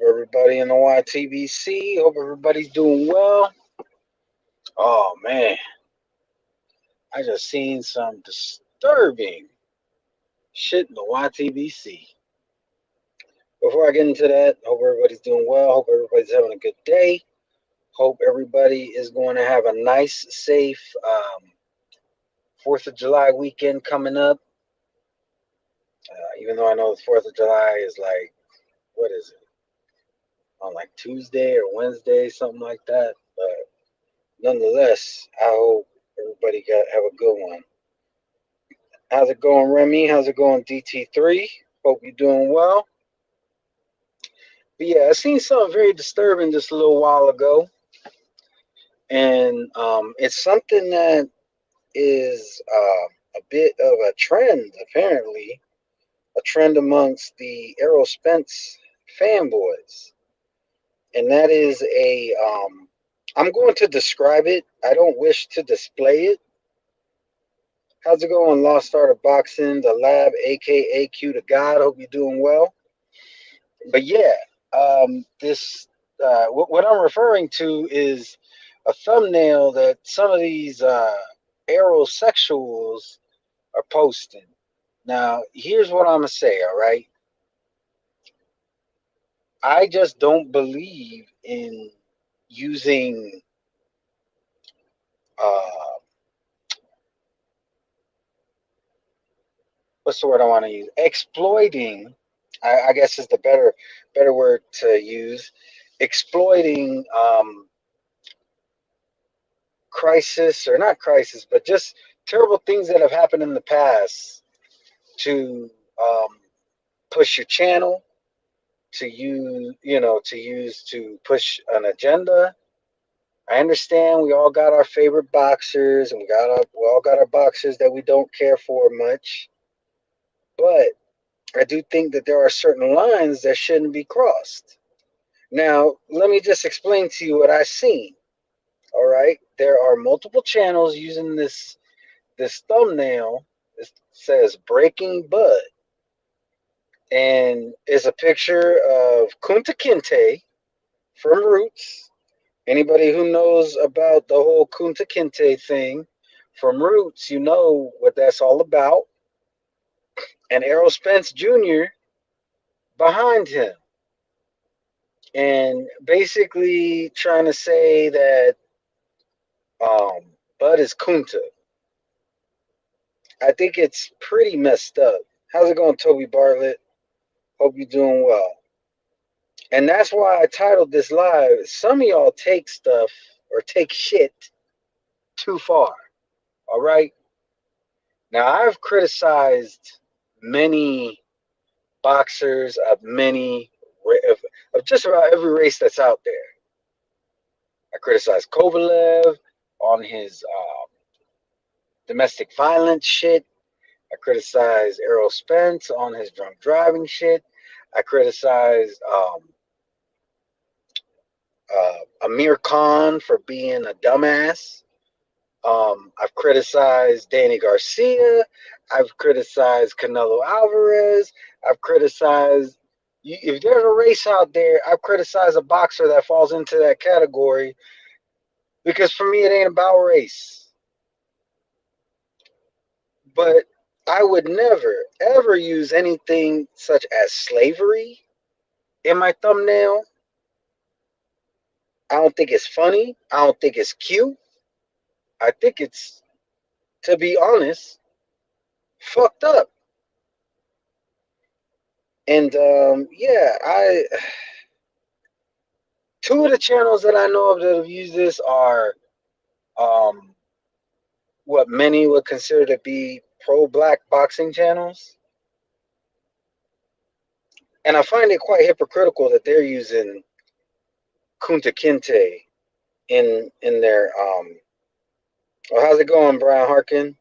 everybody in the YTBC? Hope everybody's doing well. Oh man, I just seen some disturbing shit in the YTBC. Before I get into that, hope everybody's doing well. Hope everybody's having a good day. Hope everybody is going to have a nice, safe 4th of July weekend coming up. Even though I know the 4th of July is like, what is it? On like Tuesday or Wednesday, something like that. But nonetheless, I hope everybody have a good one. How's it going, Remy? How's it going, DT3? Hope you're doing well. But yeah, I seen something very disturbing just a little while ago, and it's something that is a bit of a trend, apparently, a trend amongst the Errol Spence fanboys, and that is I'm going to describe it. I don't wish to display it. How's it going, Lost Art of Boxing, the Lab, aka Q to God? Hope you're doing well. But yeah, what I'm referring to is a thumbnail that some of these aerosexuals are posting. Now, here's what I'm gonna say. All right, I just don't believe in using uh, what's the word I want to use? Exploiting. I guess is the better word to use. Exploiting crisis, or not crisis, but just terrible things that have happened in the past to push your channel, to push an agenda. I understand we all got our favorite boxers, and we all got our boxers that we don't care for much, but I do think that there are certain lines that shouldn't be crossed. Now, let me just explain to you what I've seen. All right, there are multiple channels using this thumbnail. It says Breaking Bud, and it's a picture of Kunta Kinte from Roots. Anybody who knows about the whole Kunta Kinte thing from Roots, you know what that's all about. And Errol Spence Jr. behind him, and basically trying to say that Bud is Kunta. I think it's pretty messed up. How's it going, Toby Bartlett? Hope you're doing well. And that's why I titled this live. Some of y'all take stuff or take shit too far. All right. Now, I've criticized many boxers of just about every race that's out there. I criticized Kovalev on his domestic violence shit. I criticized Errol Spence on his drunk driving shit. I criticized Amir Khan for being a dumbass. I've criticized Danny Garcia. I've criticized Canelo Alvarez. I've criticized, if there's a race out there, I've criticized a boxer that falls into that category, because for me, it ain't about race. But I would never, ever use anything such as slavery in my thumbnail. I don't think it's funny. I don't think it's cute. I think it's, to be honest, fucked up. And yeah, two of the channels that I know of that have used this are um, what many would consider to be pro-black boxing channels, and I find it quite hypocritical that they're using Kunta Kinte in their Oh, how's it going, Brian Harkin?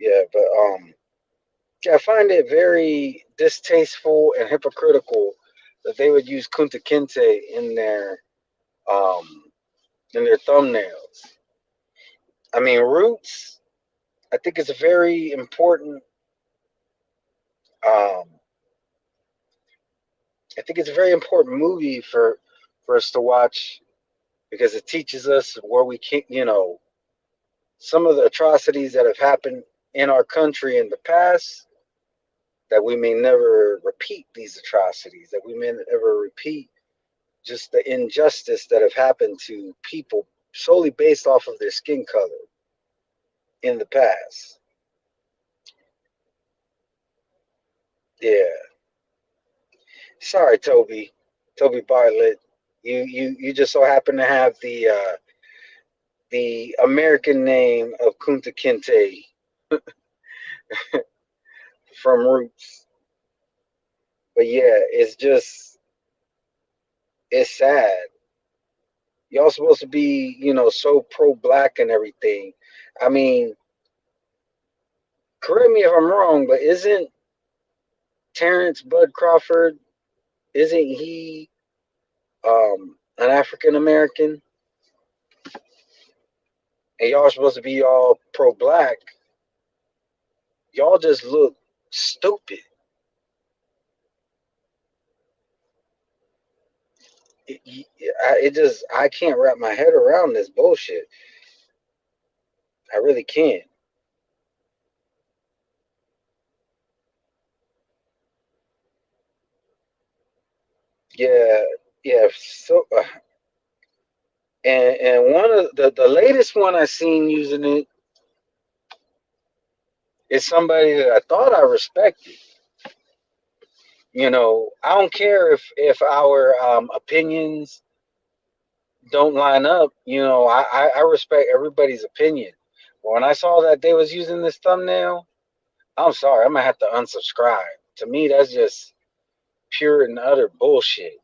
Yeah, but yeah, I find it very distasteful and hypocritical that they would use Kunta Kinte um in their thumbnails. I mean, Roots, I think it's a very important um I think it's a very important movie for us to watch because it teaches us where we can't, some of the atrocities that have happened in our country in the past, that we may never repeat these atrocities, that we may never repeat just the injustice that have happened to people solely based off of their skin color in the past. Yeah. Sorry, Toby Bartlett. You just so happen to have the American name of Kunta Kinte from Roots. But yeah, it's sad. Y'all supposed to be, so pro black and everything. I mean, correct me if I'm wrong, but isn't Terrence Bud Crawford, isn't he an African American? And y'all are supposed to be all pro black. Y'all just look stupid. I can't wrap my head around this bullshit. I really can't. Yeah, yeah. So, and one of the latest one I seen using it is somebody that I thought I respected. I don't care if our opinions don't line up. I respect everybody's opinion. But when I saw that they was using this thumbnail, I'm sorry, I'm gonna have to unsubscribe. To me, that's just pure and utter bullshit.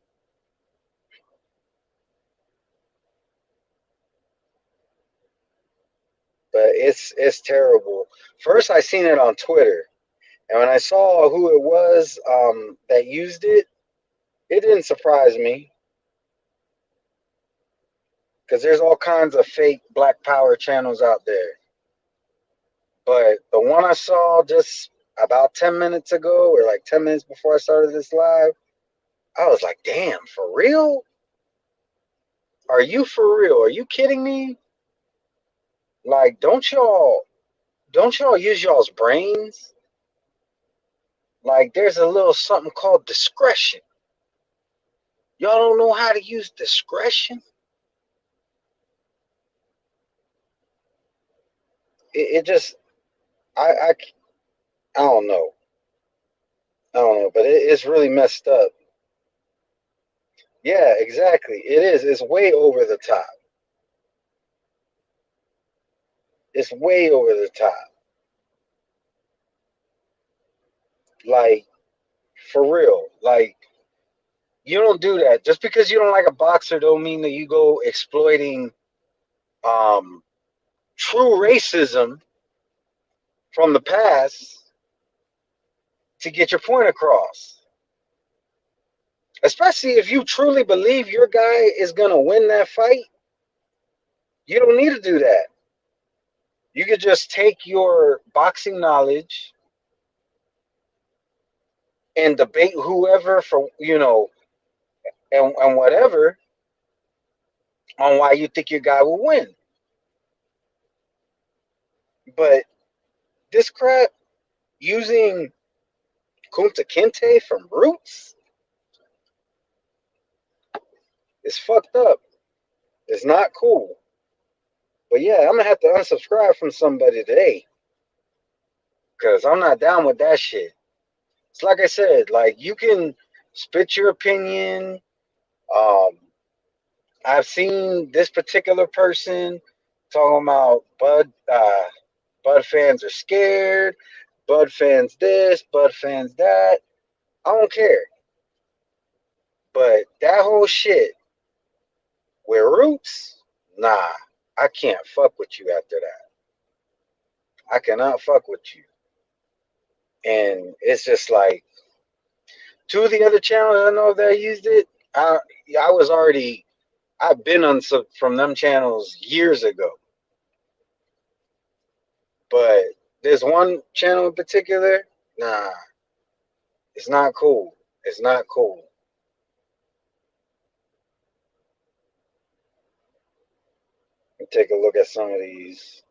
But it's terrible. First, I seen it on Twitter, and when I saw who it was that used it, it didn't surprise me because there's all kinds of fake Black Power channels out there. But the one I saw just about 10 minutes ago, or like 10 minutes before I started this live, I was like, damn, for real? Are you for real? Are you kidding me? Like, don't y'all use y'all's brains? Like, there's a little something called discretion. Y'all don't know how to use discretion? It just, I, I, I don't know. I don't know, but it's really messed up. Yeah, exactly. It is. It's way over the top. It's way over the top. Like, for real. Like, you don't do that. Just because you don't like a boxer don't mean that you go exploiting um, true racism from the past to get your point across. Especially if you truly believe your guy is going to win that fight, you don't need to do that. You could just take your boxing knowledge and debate whoever for, and whatever on why you think your guy will win. But this crap using Kunta Kinte from Roots is fucked up. It's not cool. But yeah, I'm gonna have to unsubscribe from somebody today because I'm not down with that shit. It's like I said, like you can spit your opinion. Um, I've seen this particular person talking about Bud fans are scared. Bud fans this. Bud fans that. I don't care. But that whole shit with Roots, nah, I can't fuck with you after that. I cannot fuck with you. And it's just like two of the other channels I know that used it. I I was already I've been on some from them channels years ago, but there's one channel in particular. Nah, it's not cool. It's not cool. Let me take a look at some of these.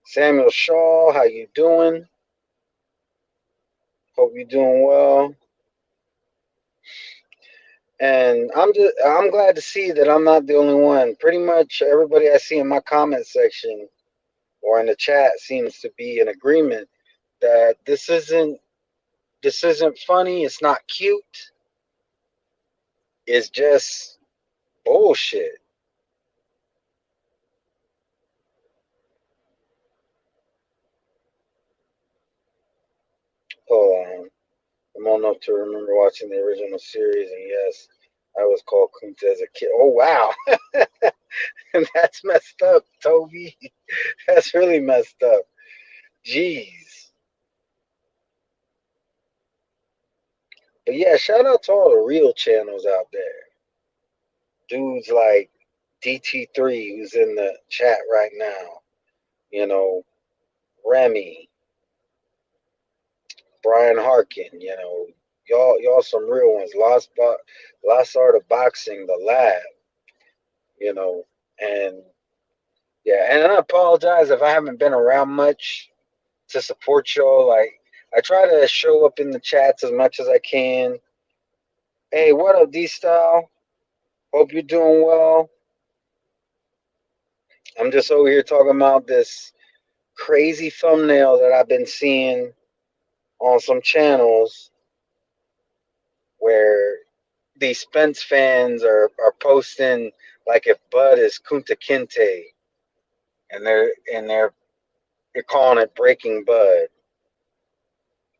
Samuel Shaw, how you doing? Hope you're doing well. And I'm glad to see that I'm not the only one. Pretty much everybody I see in my comment section or in the chat seems to be in agreement that this isn't funny, it's not cute. It's just bullshit. Hold on. I'm old enough to remember watching the original series, and yes, I was called Kunta as a kid. Oh wow. And that's messed up, Toby. That's really messed up. Jeez. But yeah, shout out to all the real channels out there. Dudes like DT3, who's in the chat right now. You know, Remy, Brian Harkin. Y'all some real ones. Lost Art of Boxing, The Lab. You know, and yeah, and I apologize if I haven't been around much to support y'all. Like, I try to show up in the chats as much as I can. Hey, what up, D Style? Hope you're doing well. I'm just over here talking about this crazy thumbnail that I've been seeing on some channels where these Spence fans are posting like if Bud is Kunta Kinte, and they're calling it Breaking Bud,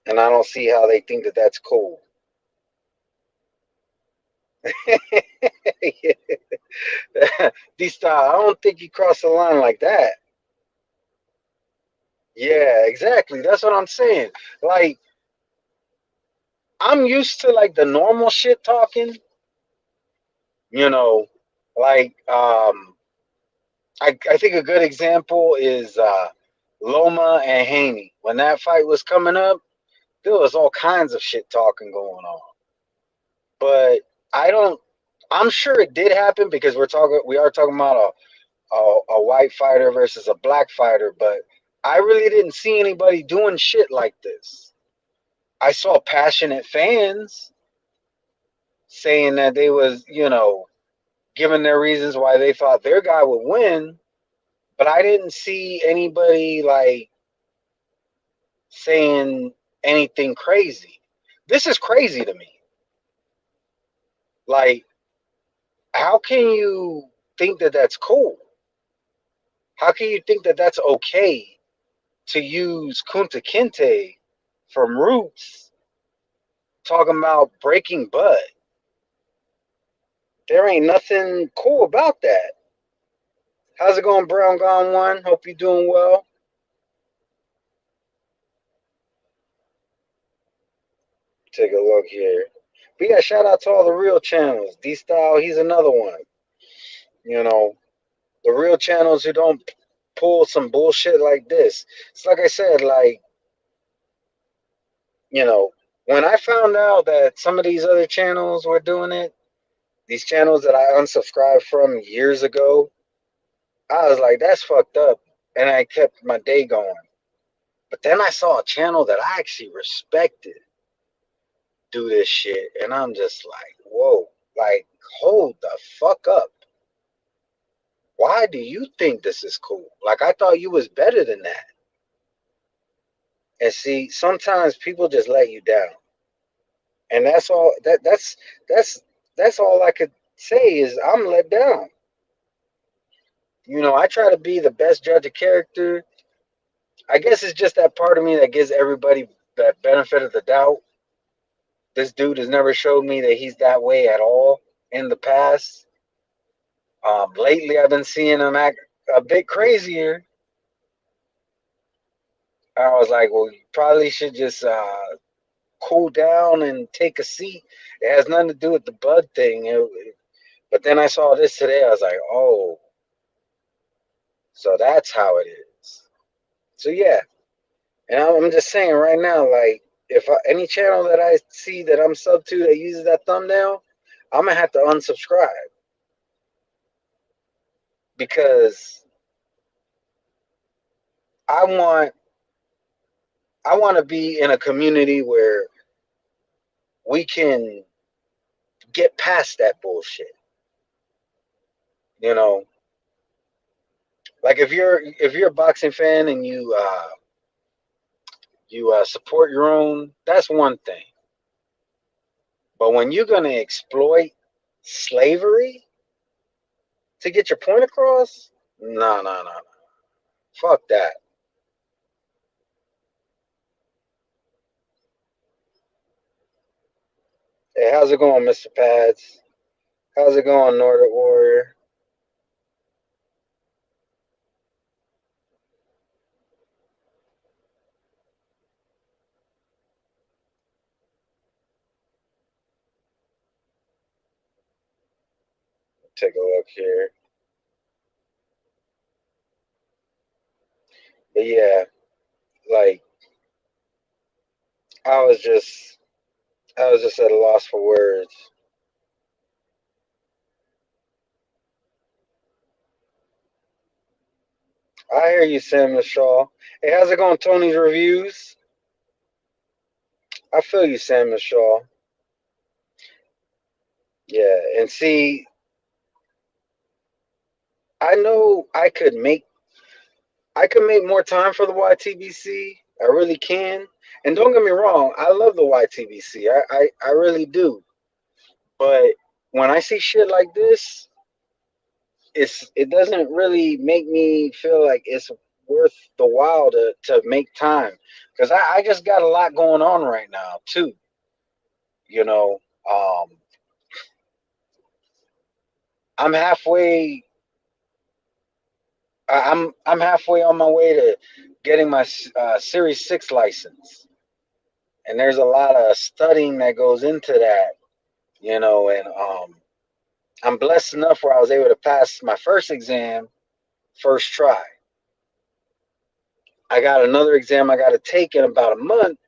and I don't see how they think that that's cool. D Style, I don't think you cross the line like that. Yeah, exactly. That's what I'm saying. Like, I'm used to like the normal shit talking, you know, like I think a good example is Loma and Haney. When that fight was coming up, there was all kinds of shit talking going on. But I don't I'm sure it did happen because we are talking about a white fighter versus a black fighter, but I really didn't see anybody doing shit like this. I saw passionate fans saying that they was, giving their reasons why they thought their guy would win, but I didn't see anybody like saying anything crazy. This is crazy to me. Like, how can you think that that's cool? How can you think that that's okay to use Kunta Kinte from Roots talking about Breaking Bud? There ain't nothing cool about that. How's it going, Brown Gone One? Hope you're doing well. Take a look here. But yeah, shout out to all the real channels. D Style, he's another one. You know, the real channels who don't pull some bullshit like this. It's like I said, like, when I found out that some of these other channels were doing it, these channels that I unsubscribed from years ago, I was like, that's fucked up. And I kept my day going. But then I saw a channel that I actually respected do this shit. And I'm just like, whoa, like, hold the fuck up. Why do you think this is cool? Like, I thought you was better than that. And see, sometimes people just let you down. And that's all that's all I could say is I'm let down. I try to be the best judge of character. I guess it's just that part of me that gives everybody that benefit of the doubt. This dude has never showed me that he's that way at all in the past. Lately, I've been seeing him act a bit crazier. I was like, well, you probably should just cool down and take a seat. It has nothing to do with the Bud thing. But then I saw this today. I was like, oh, so that's how it is. So yeah, and I'm just saying right now, like, if any channel that I see that I'm sub to that uses that thumbnail, I'm gonna have to unsubscribe. because I want I want to be in a community where we can get past that bullshit. You know, like if you're a boxing fan and you support your own, that's one thing. But when you're gonna exploit slavery to get your point across, no, no, no, no. Fuck that. Hey, how's it going, Mr. Pads? How's it going, Nordic Warrior? Take a look here. But yeah, like I was just I was just at a loss for words. I hear you, Samuel Shaw. Hey, how's it going, Tony's Reviews? I feel you, Samuel Shaw. Yeah, and see, I know I could make more time for the YTBC. I really can. And don't get me wrong, I love the YTBC. I really do. But when I see shit like this, it doesn't really make me feel like it's worth the while to make time. Because I just got a lot going on right now too. You know, um, I'm halfway I'm halfway on my way to getting my Series 6 license. And there's a lot of studying that goes into that, and I'm blessed enough where I was able to pass my first exam first try. I got another exam I got to take in about a month,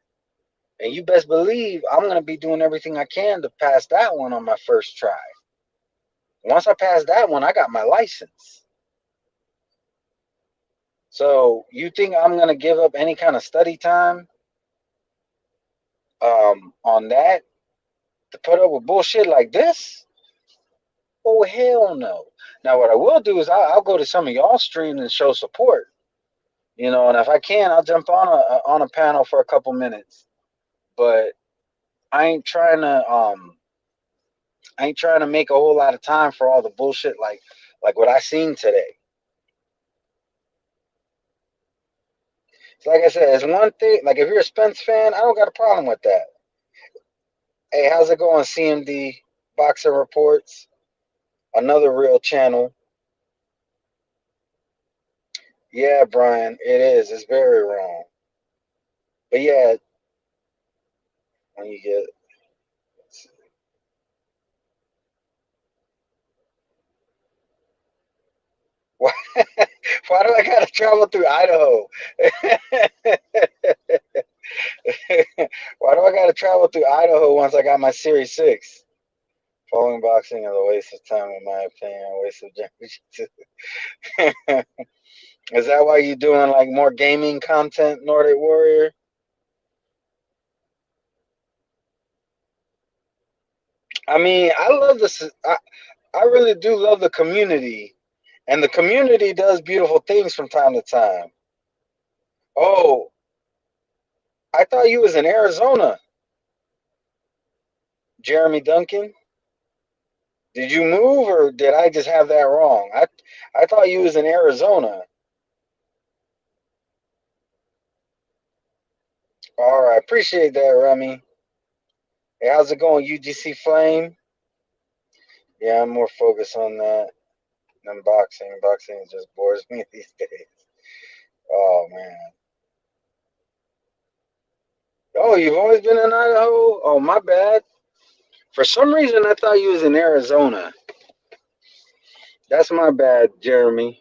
and you best believe I'm going to be doing everything I can to pass that one on my first try. Once I pass that one, I got my license. So you think I'm going to give up any kind of study time on that to put up with bullshit like this? Oh, hell no. Now, what I will do is I'll go to some of y'all streams and show support. And if I can, I'll jump on a panel for a couple minutes. But I ain't trying to make a whole lot of time for all the bullshit like what I seen today. So like I said, it's one thing. Like if you're a Spence fan, I don't got a problem with that. Hey, how's it going, CMD Boxing Reports? Another real channel. Yeah, Brian, it is. It's very wrong. But yeah, when you get why, why do I gotta travel through Idaho? Why do I gotta travel through Idaho once I got my Series 6? Following boxing is a waste of time, in my opinion. A waste of generation. Is that why you doing like more gaming content, Nordic Warrior? I mean, I love this. I really do love the community, and the community does beautiful things from time to time. Oh, I thought you was in Arizona, Jeremy Duncan. Did you move, or did I just have that wrong? I thought you was in Arizona. All right, appreciate that, Remy. Hey, how's it going, UGC Flame? Yeah, I'm more focused on that than boxing. Boxing just bores me these days. Oh man. Oh, you've always been in Idaho? Oh, my bad. For some reason, I thought you was in Arizona. That's my bad, Jeremy.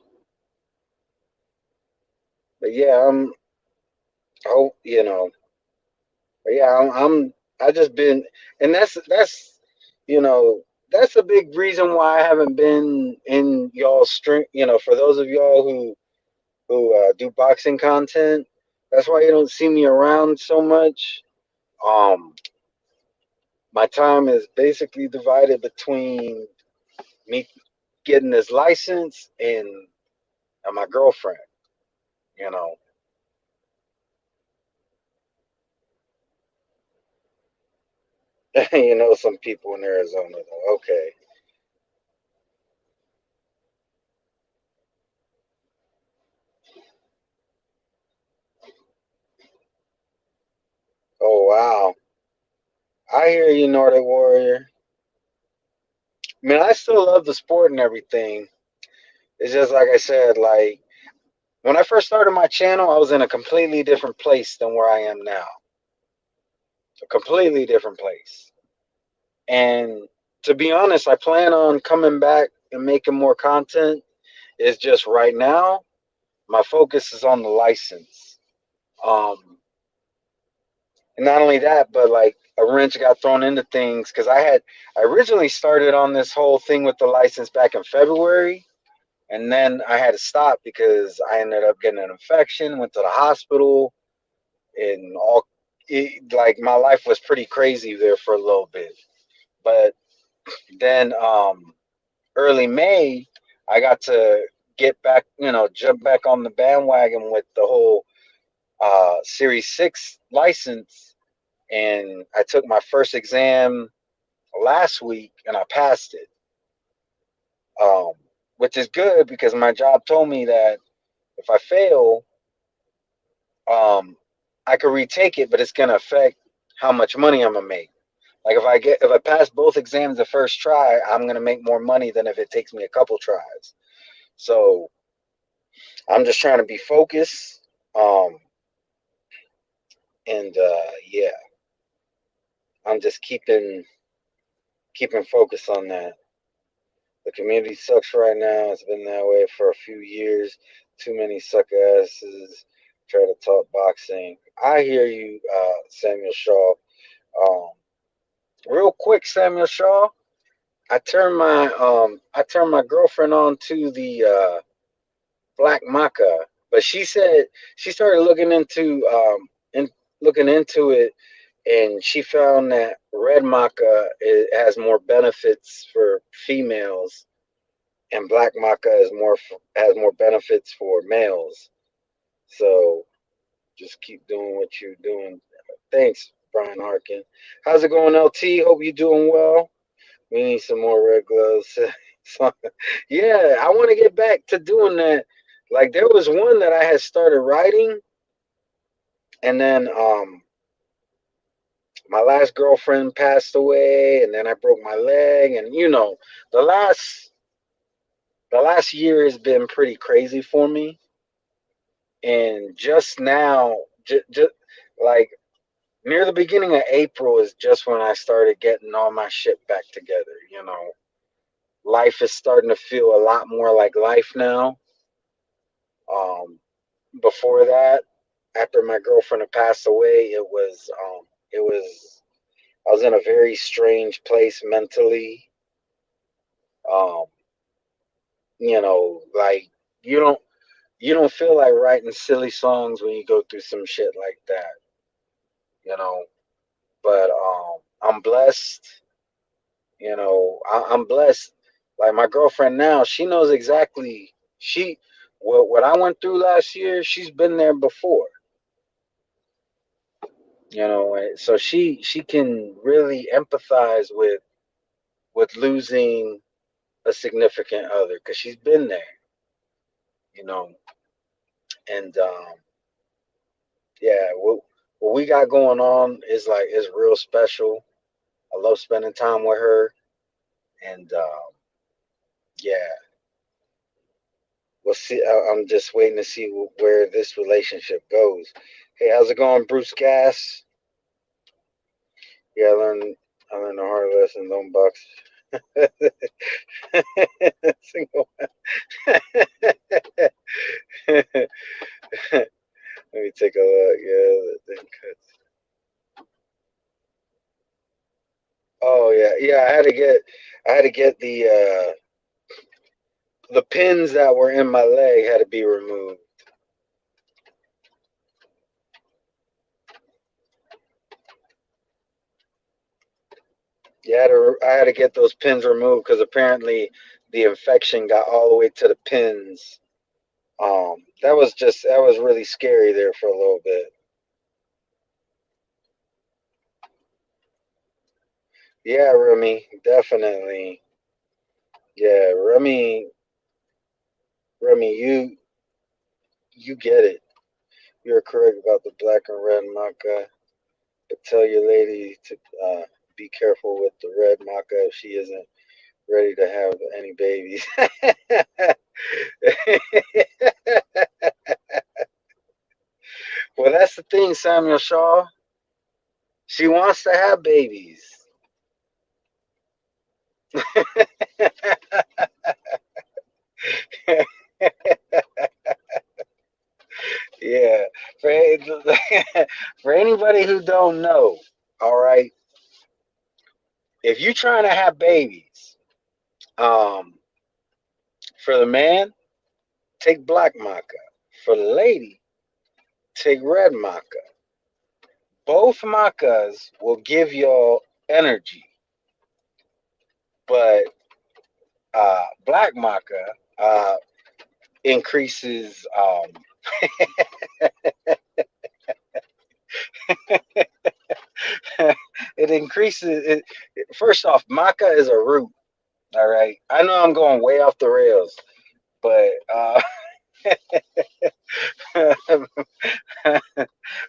But yeah, oh, but yeah, I just been, and that's, you know, that's a big reason why I haven't been in y'all stream. For those of y'all who do boxing content, that's why you don't see me around so much. Um, my time is basically divided between me getting this license and my girlfriend. You know, some people in Arizona though. Okay. Oh wow. I hear you, Nordic Warrior. I mean, I still love the sport and everything. It's just like I said, like when I first started my channel, I was in a completely different place than where I am now. A completely different place. And to be honest, I plan on coming back and making more content. It's just right now, my focus is on the license. Um, and not only that, but like a wrench got thrown into things because I originally started on this whole thing with the license back in February, and then I had to stop because I ended up getting an infection, went to the hospital, and like my life was pretty crazy there for a little bit. But then early May, I got to get back, jump back on the bandwagon with the whole Series 6 license. And I took my first exam last week and I passed it, um, which is good because my job told me that if I fail, um, I could retake it, but it's going to affect how much money I'm going to make. Like if I pass both exams the first try, I'm going to make more money than if it takes me a couple tries. So I'm just trying to be focused. And yeah, I'm just keeping focus on that. The community sucks right now. It's been that way for a few years. Too many suck asses try to talk boxing. I hear you, Samuel Shaw. Um, Real quick, Samuel Shaw. I turned my girlfriend on to the Black Maca, but she said she started looking into it, and she found that red maca has more benefits for females, and black maca has more benefits for males. So just keep doing what you're doing. Thanks, Brian Harkin. How's it going, LT? Hope you're doing well. We need some more red gloves. So, yeah, I want to get back to doing that. Like there was one that I had started writing, and then my last girlfriend passed away, and then I broke my leg, and the last the last year has been pretty crazy for me. And just now, just like near the beginning of April is just when I started getting all my shit back together. Life is starting to feel a lot more like life now. Um, Before that, after my girlfriend had passed away, it was I was in a very strange place mentally. Um, like you don't you don't feel like writing silly songs when you go through some shit like that, you know. But I'm blessed, I'm blessed. Like my girlfriend now, she knows exactly she what I went through last year. She's been there before, and so she can really empathize with losing a significant other because she's been there, you know. And yeah, what we got going on is real special. I love spending time with her, and yeah, we'll see. I'm just waiting to see where this relationship goes. Hey, how's it going, Bruce Gas? Yeah, I learned a hard lesson. Don't box. Single. Let me take a look. Yeah, then cuts. Oh yeah, yeah. I had get the pins that were in my leg had to be removed. Yeah, I had to get those pins removed because apparently the infection got all the way to the pins. That was really scary there for a little bit. Yeah, Remy, definitely. Yeah, Remy, you get it. You're correct about the black and red maca. But tell your lady to be careful with the red maca if she isn't ready to have any babies. Well, that's the thing, Samuel Shaw. She wants to have babies. Yeah. For, for anybody who don't know, all right, if you're trying to have babies, um, for the man, take black maca. For the lady, take red maca. Both macas will give y'all energy, but black maca increases. It increases. First off, maca is a root. All right, I know I'm going way off the rails, but but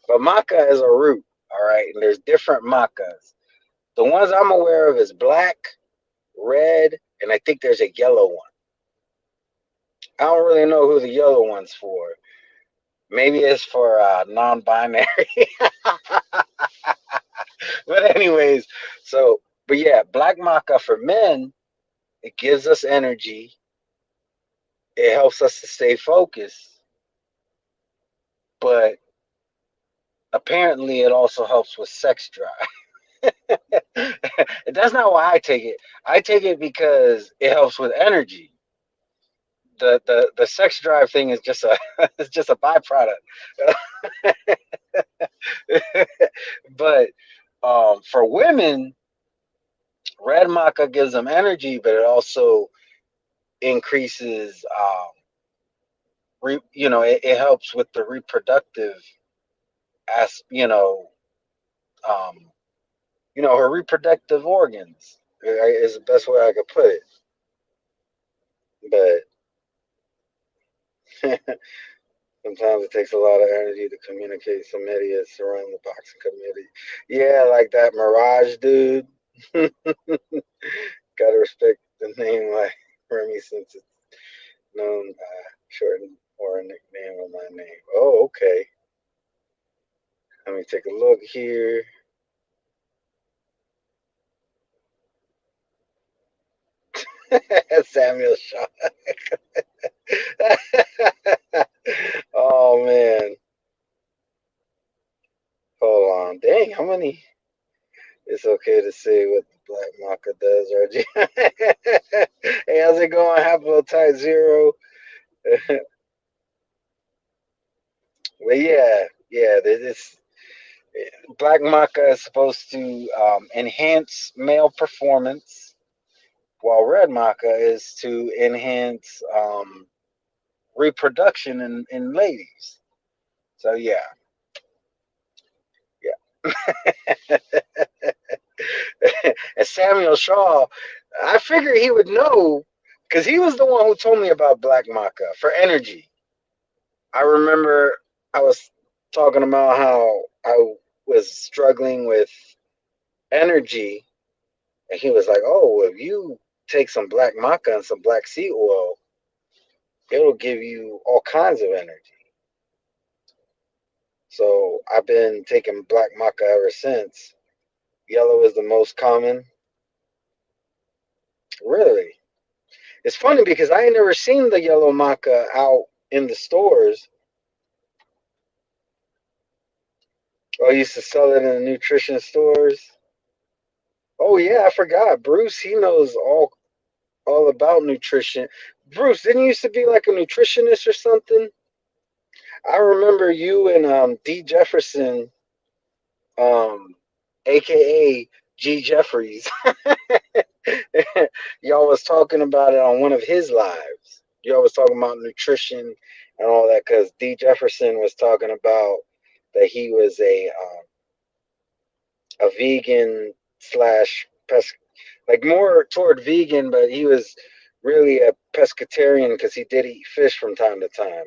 maca is a root. All right, and there's different macas. The ones I'm aware of is black, red, and I think there's a yellow one. I don't really know who the yellow one's for. Maybe it's for non-binary. But anyways, but yeah, black maca for men, it gives us energy. It helps us to stay focused, but apparently it also helps with sex drive. That's not why I take it. I take it because it helps with energy. The sex drive thing is just a it's just a byproduct. But for women, red maca gives them energy, but it also increases it helps with the reproductive as um her reproductive organs is the best way I could put it. But sometimes it takes a lot of energy to communicate some idiots around the boxing committee. Yeah, like that Mirage dude. Gotta respect the name like Remy since it's known short or a nickname of my name. Oh, okay. Let me take a look here. Samuel Shaw. Oh man. Hold on. Dang, how many? It's okay to say what the black maca does, RG. Hey, how's it going? Haplotype zero. Well, yeah. This black maca is supposed to enhance male performance, while red maca is to enhance reproduction in ladies. So yeah. And Samuel Shaw, I figured he would know because he was the one who told me about black maca for energy. I remember I was talking about how I was struggling with energy, and he was like, "Oh, if you take some black maca and some black sea oil, it'll give you all kinds of energy." So I've been taking black maca ever since. Yellow is the most common. Really? It's funny because I ain't never seen the yellow maca out in the stores. Oh, I used to sell it in the nutrition stores. Oh yeah, I forgot. Bruce, he knows all. all about nutrition. Bruce, didn't you used to be like a nutritionist or something? I remember you and D Jefferson, um, aka G Jeffries. Y'all was talking about it on one of his lives. Y'all was talking about nutrition and all that because D Jefferson was talking about that he was a vegan slash pes like more toward vegan, but he was really a pescatarian because he did eat fish from time to time.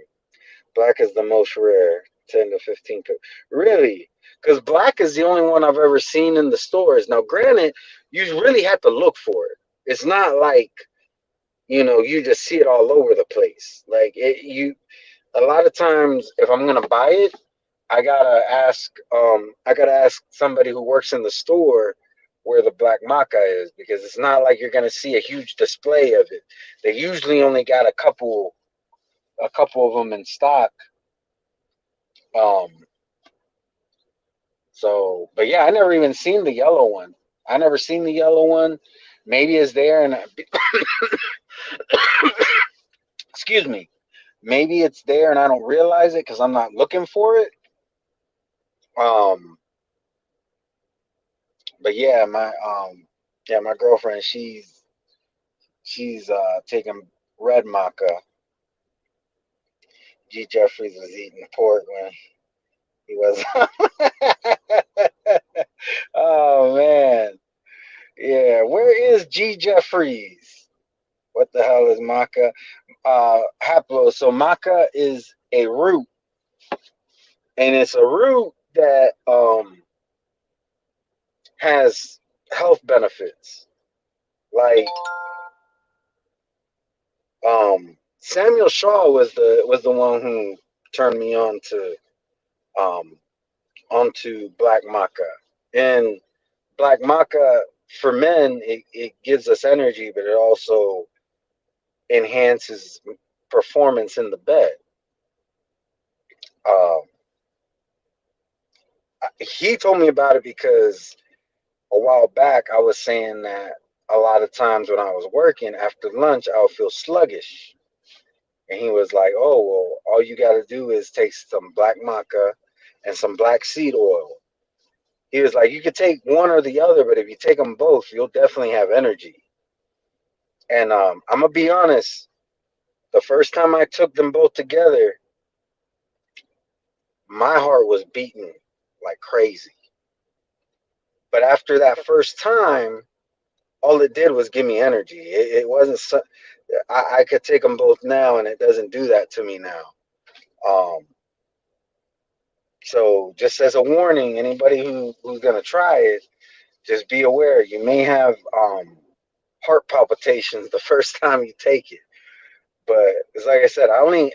Black is the most rare, 10 to 15. Really? Because black is the only one I've ever seen in the stores. Now, granted, you really have to look for it. It's not like, you just see it all over the place. Like, a lot of times, if I'm going to buy it, I gotta ask somebody who works in the store where the black maca is because it's not like you're gonna see a huge display of it. They usually only got a couple of them in stock. Um, but yeah, I never even seen the yellow one. I never seen the yellow one. Maybe it's there, and excuse me, maybe it's there and I don't realize it because I'm not looking for it. Um, but yeah, my girlfriend, she's taking red maca. G. Jeffries was eating pork when he was. Oh man, yeah. Where is G. Jeffries? What the hell is maca? Haplo. So maca is a root, and it's a root that has health benefits. Like Samuel Shaw was the one who turned me on to um, onto black maca. And black maca for men, it gives us energy, but it also enhances performance in the bed. Um, he told me about it because a while back I was saying that a lot of times when I was working after lunch, I would feel sluggish. And he was like, "Oh, well, all you got to do is take some black maca and some black seed oil." He was like, "You could take one or the other, but if you take them both, you'll definitely have energy." And I'm gonna be honest, the first time I took them both together, my heart was beating like crazy. But after that first time, all it did was give me energy. It wasn't. I could take them both now, and it doesn't do that to me now. Um, so just as a warning, anybody who's gonna try it, just be aware you may have heart palpitations the first time you take it. But it's like I said, I only,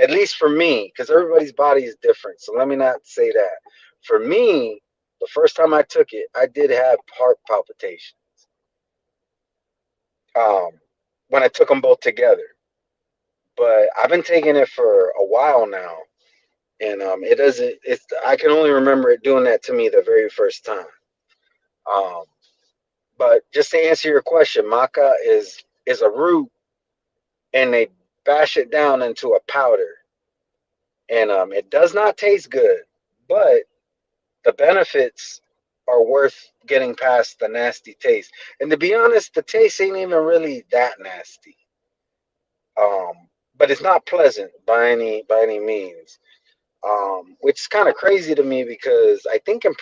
at least for me, because everybody's body is different. So let me not say that. For me, the first time I took it, I did have heart palpitation. Um, when I took them both together, but I've been taking it for a while now, and it doesn't. It's I can only remember it doing that to me the very first time. Um, but just to answer your question, maca is a root, and they bash it down into a powder, and it does not taste good, but the benefits are worth getting past the nasty taste. And to be honest, the taste ain't even really that nasty. But it's not pleasant by any means. Which is kind of crazy to me because I think in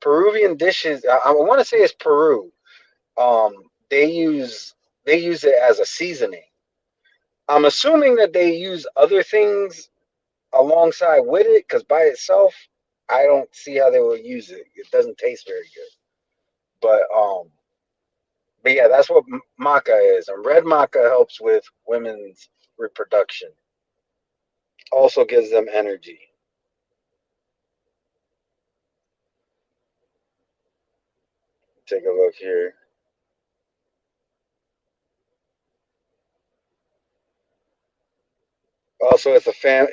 Peruvian dishes, I want to say it's Peru. Um, they use they use it as a seasoning. I'm assuming that they use other things alongside with it because by itself, I don't see how they will use it. It doesn't taste very good. But yeah, that's what maca is, and red maca helps with women's reproduction. Also gives them energy. Take a look here. Also,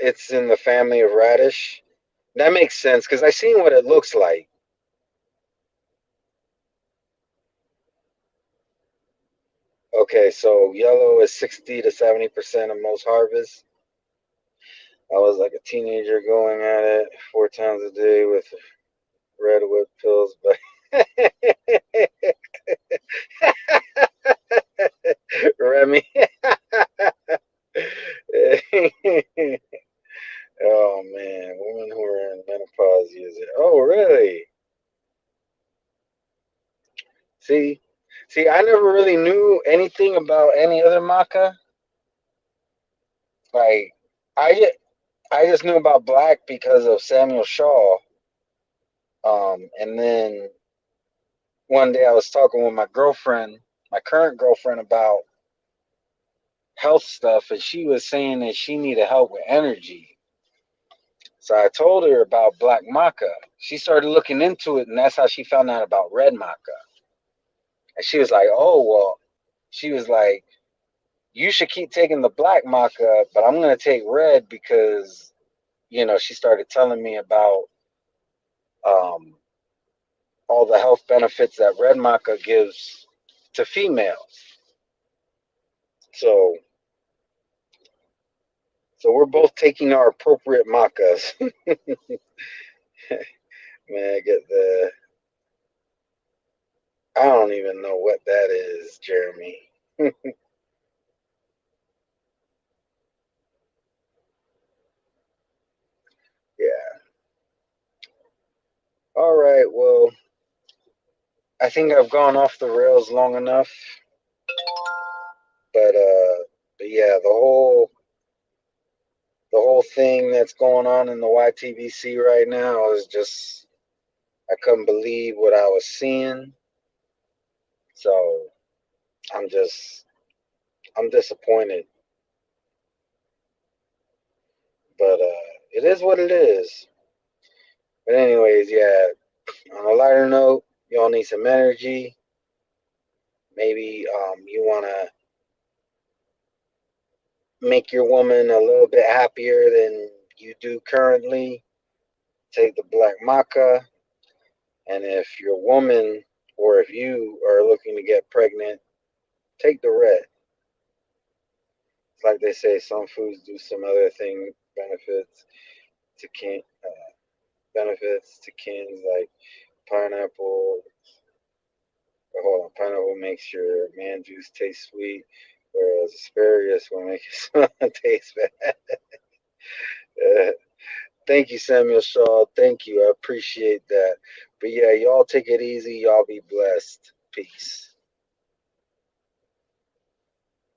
It's in the family of radish. That makes sense because I seen what it looks like. Okay, so yellow is 60 to 70% of most harvests. I was like a teenager going at it 4 times a day with redwood pills, but Remy. Oh man, women who are in menopause use it. Oh really? See, I never really knew anything about any other maca. Like, I just knew about black because of Samuel Shaw. And then one day I was talking with my girlfriend, my current girlfriend, about health stuff, and she was saying that she needed help with energy. So I told her about black maca. She started looking into it, and that's how she found out about red maca. And she was like, "Oh well," she was like, "You should keep taking the black maca, but I'm gonna take red because she started telling me about um, all the health benefits that red maca gives to females. So, we're both taking our appropriate macas. Man, I get the. I don't even know what that is, Jeremy. Yeah. All right. Well, I think I've gone off the rails long enough. But yeah, the whole thing that's going on in the YTVC right now is just, I couldn't believe what I was seeing. So I'm just I'm disappointed. But it is what it is. But anyways, yeah. On a lighter note, y'all need some energy. Maybe you wanna make your woman a little bit happier than you do currently. Take the black maca. And if your woman or if you are looking to get pregnant, take the red. It's like they say, some foods do some other thing to kin benefits to kins like pineapple. Hold on, pineapple makes your man juice taste sweet, whereas asparagus will make it taste bad. Uh, Thank you, Samuel Shaw. Thank you. I appreciate that. But yeah, y'all take it easy. Y'all be blessed. Peace.